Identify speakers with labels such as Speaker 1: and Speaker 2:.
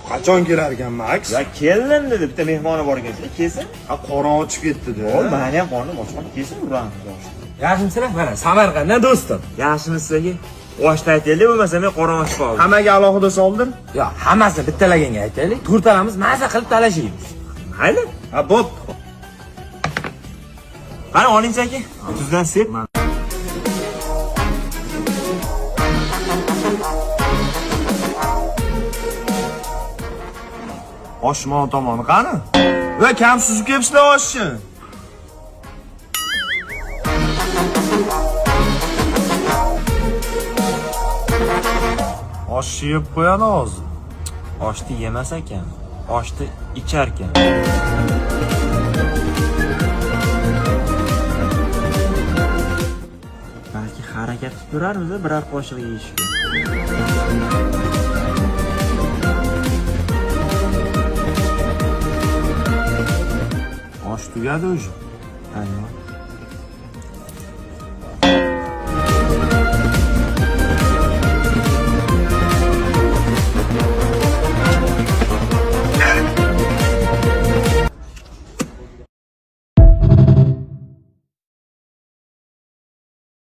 Speaker 1: Qachon kelar ekan Max?
Speaker 2: Ya keldim dedi, bitta mehmoni bor ekan, kelsin.
Speaker 1: Ha, qorong ochib ketdi-da.
Speaker 2: Voy, meni ham qornim ochgan, kelsin uramiz.
Speaker 3: Yaxshimisilar? Mana Samarqanddan do'stim.
Speaker 2: Yaxshimi sizlarga? Oshda aytaylik, bo'lmasa men qorong ochib qoldim.
Speaker 1: Hammaga alohida soldin?
Speaker 3: Yo, hammasini bittalaganga aytaylik. To'rtalamiz maza qilib talashaymiz.
Speaker 2: Mayli.
Speaker 1: Ha, bo'p.
Speaker 2: Qani oling aka. Tuzdan sep.
Speaker 1: Oshmon tomoni qani? Va kam suzib kelibsizlar oshni. Oshni yeb qo'yadi hozir.
Speaker 2: Oshni yemas ekan, oshni ichar ekan. Balki harakat qilib turarmiz, biror qoshiq yeyishga.
Speaker 1: Osh tugadi o'zi.
Speaker 2: Ayyo.